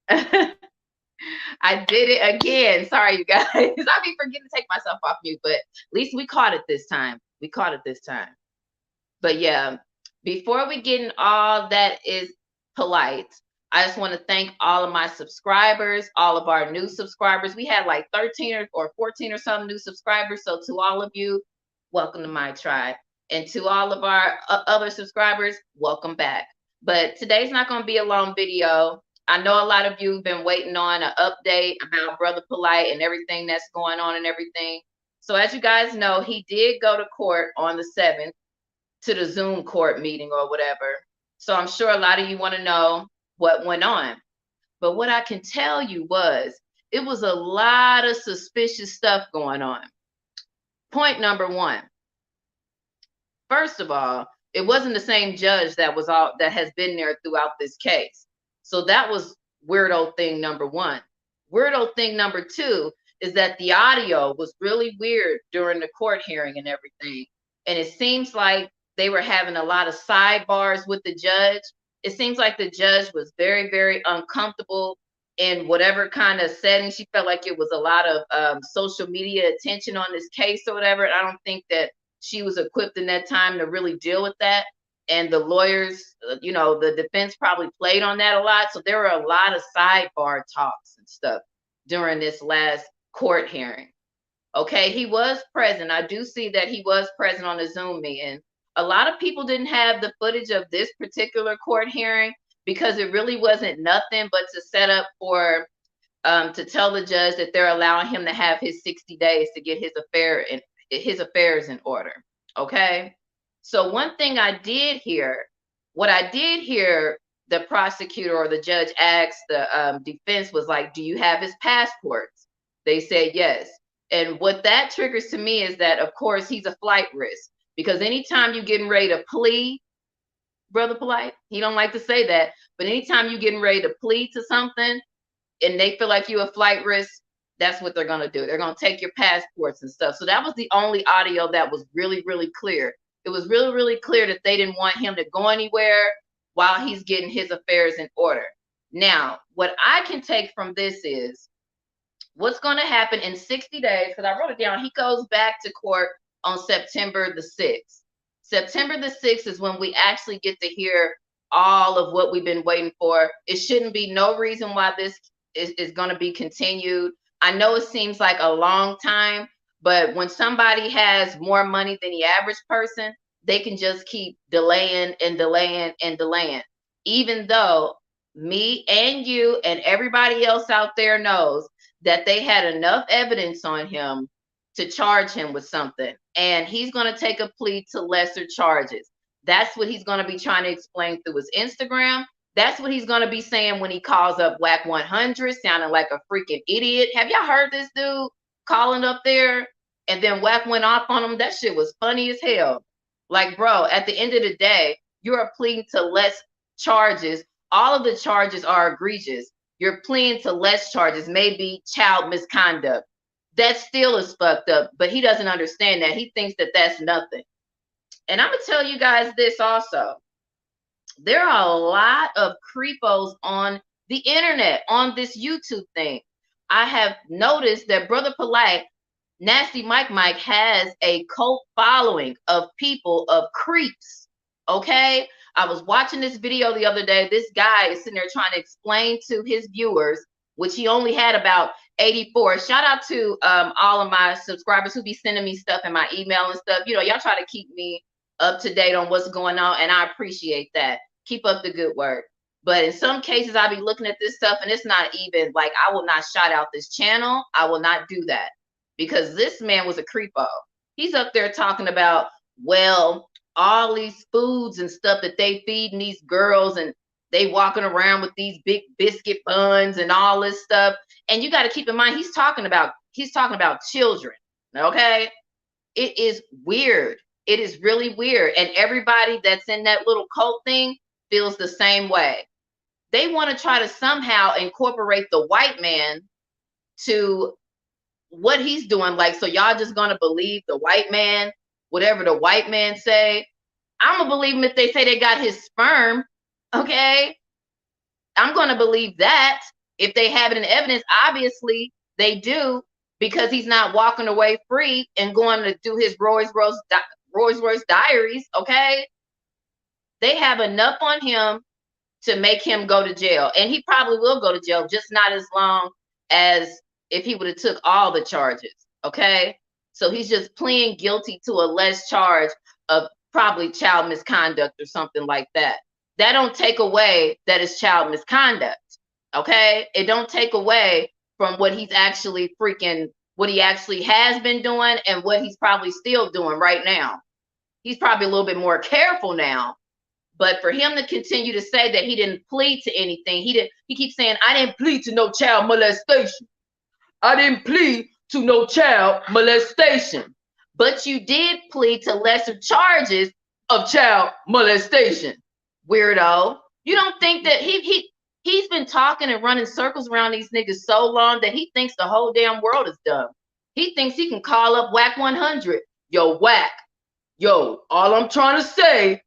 I did it again. Sorry, you guys. I be forgetting to take myself off mute, but at least we caught it this time. We caught it this time. But yeah, before we get in all that is polite, I just want to thank all of my subscribers, all of our new subscribers. We had like 13 or 14 or some new subscribers. So to all of you, welcome to my tribe. And to all of our other subscribers, welcome back. But today's not going to be a long video. I know a lot of you have been waiting on an update about Brother Polight and everything that's going on and everything. So as you guys know, he did go to court on the 7th, to the Zoom court meeting or whatever. So I'm sure a lot of you want to know what went on. But what I can tell you was it was a lot of suspicious stuff going on. Point number one. First of all, it wasn't the same judge that has been there throughout this case. So that was weirdo thing number one. Weirdo thing number two is that the audio was really weird during the court hearing and everything. And it seems like they were having a lot of sidebars with the judge. It seems like the judge was very, very uncomfortable in whatever kind of setting. She felt like it was a lot of social media attention on this case or whatever. And I don't think that she was equipped in that time to really deal with that. And the lawyers, the defense probably played on that a lot. So there were a lot of sidebar talks and stuff during this last court hearing. Okay, he was present. I do see that he was present on the Zoom meeting. A lot of people didn't have the footage of this particular court hearing because it really wasn't nothing but to set up for to tell the judge that they're allowing him to have his 60 days to get his affairs in order. Okay, so one thing I did hear, the prosecutor or the judge asked the defense was like, "Do you have his passports?" They said yes. And what that triggers to me is that, of course, he's a flight risk. Because anytime you're getting ready to plea, Brother Polight, he don't like to say that, but anytime you're getting ready to plead to something and they feel like you're a flight risk, that's what they're going to do. They're going to take your passports and stuff. So that was the only audio that was really, really clear. It was really, really clear that they didn't want him to go anywhere while he's getting his affairs in order. Now, what I can take from this is what's going to happen in 60 days, because I wrote it down. He goes back to court on September the 6th. September the 6th is when we actually get to hear all of what we've been waiting for. It shouldn't be no reason why this is going to be continued. I know it seems like a long time, but when somebody has more money than the average person, they can just keep delaying and delaying and delaying. Even though me and you and everybody else out there knows that they had enough evidence on him to charge him with something. And he's going to take a plea to lesser charges. That's what he's going to be trying to explain through his Instagram. That's what he's going to be saying when he calls up WAC 100, sounding like a freaking idiot. Have y'all heard this dude calling up there? And then WAC went off on him. That shit was funny as hell. Like, bro, at the end of the day, you're pleading to less charges. All of the charges are egregious. You're pleading to less charges, maybe child misconduct. That still is fucked up, but he doesn't understand that. He thinks that that's nothing. And I'm going to tell you guys this also. There are a lot of creepos on the internet, on this YouTube thing. I have noticed that Brother Polight, Nasty Mike has a cult following of people, of creeps. Okay? I was watching this video the other day. This guy is sitting there trying to explain to his viewers, which he only had about 84. Shout out to all of my subscribers who be sending me stuff in my email and stuff. Y'all try to keep me up to date on what's going on, and I appreciate that. Keep up the good work. But in some cases, I'll be looking at this stuff, and it's not even like I will not shout out this channel. I will not do that because this man was a creepo. He's up there talking about, well, all these foods and stuff that they feeding these girls, and they walking around with these big biscuit buns and all this stuff. And you got to keep in mind, he's talking about children. Okay. It is weird. It is really weird. And everybody that's in that little cult thing feels the same way. They want to try to somehow incorporate the white man to what he's doing. Like, so y'all just going to believe the white man, whatever the white man say. I'm going to believe him if they say they got his sperm. Okay. I'm going to believe that. If they have it in evidence, obviously they do, because he's not walking away free and going to do his Rolls Royce diaries. Okay, they have enough on him to make him go to jail, and he probably will go to jail, just not as long as if he would have took all the charges. Okay, so he's just pleading guilty to a less charge of probably child misconduct or something like that. That don't take away that it's child misconduct. Okay, it don't take away from what he's actually what he actually has been doing and what he's probably still doing right now. He's probably a little bit more careful now. But for him to continue to say that he didn't plead to anything, he keeps saying, I didn't plead to no child molestation. I didn't plead to no child molestation. But you did plead to lesser charges of child molestation. Weirdo. You don't think that he's been talking and running circles around these niggas so long that he thinks the whole damn world is dumb. He thinks he can call up Whack 100. Yo, Whack. Yo, all I'm trying to say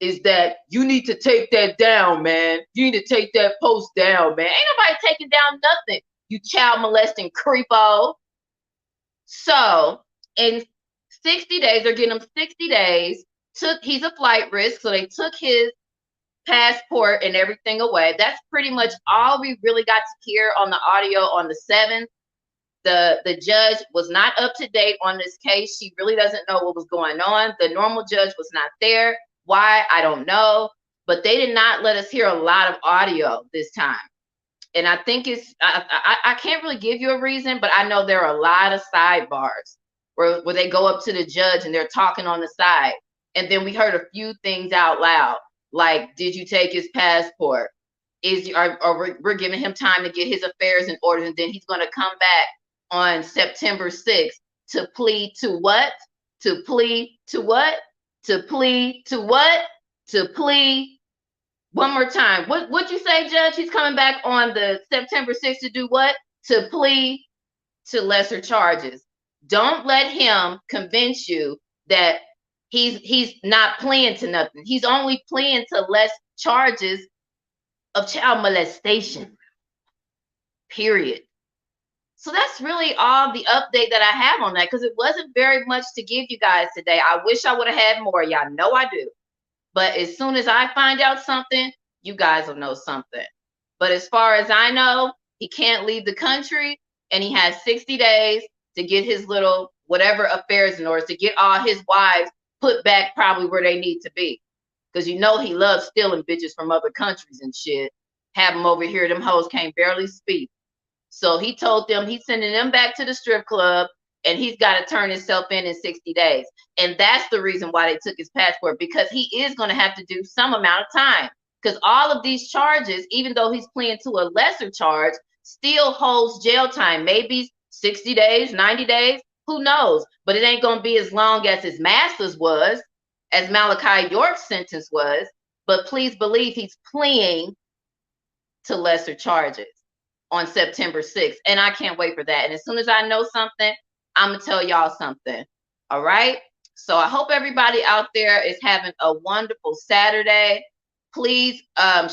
is that you need to take that down, man. You need to take that post down, man. Ain't nobody taking down nothing, you child molesting creepo. So in 60 days, they're getting him 60 days. He's a flight risk, so they took his passport and everything away. That's pretty much all we really got to hear on the audio on the 7th. The judge was not up to date on this case. She really doesn't know what was going on. The normal judge was not there. Why? I don't know. But they did not let us hear a lot of audio this time. And I think I can't really give you a reason, but I know there are a lot of sidebars where they go up to the judge and they're talking on the side. And then we heard a few things out loud, like, did you take his passport? We're giving him time to get his affairs in order, and then he's going to come back on September 6th to plead to what? To plead to what? To plead to what? To plead. One more time. What'd you say, Judge? He's coming back on the September 6th to do what? To plead to lesser charges. Don't let him convince you that he's not pleading to nothing. He's only pleading to less charges of child molestation. Period. So that's really all the update that I have on that, because it wasn't very much to give you guys today. I wish I would have had more. Y'all know I do. But as soon as I find out something, you guys will know something. But as far as I know, he can't leave the country, and he has 60 days to get his little whatever affairs in order, to get all his wives put back probably where they need to be. Because you know he loves stealing bitches from other countries and shit. Have them over here, them hoes can't barely speak. So he told them he's sending them back to the strip club, and he's got to turn himself in 60 days. And that's the reason why they took his passport, because he is going to have to do some amount of time. Because all of these charges, even though he's pleading to a lesser charge, still holds jail time. Maybe 60 days, 90 days, who knows? But it ain't going to be as long as his master's was, as Malachi York's sentence was. But please believe he's pleading to lesser charges on September 6th. And I can't wait for that. And as soon as I know something, I'm going to tell y'all something. All right? So I hope everybody out there is having a wonderful Saturday. Please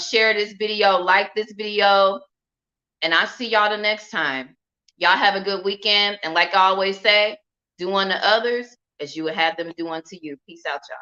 share this video, like this video, and I'll see y'all the next time. Y'all have a good weekend. And like I always say, do unto others as you would have them do unto you. Peace out, y'all.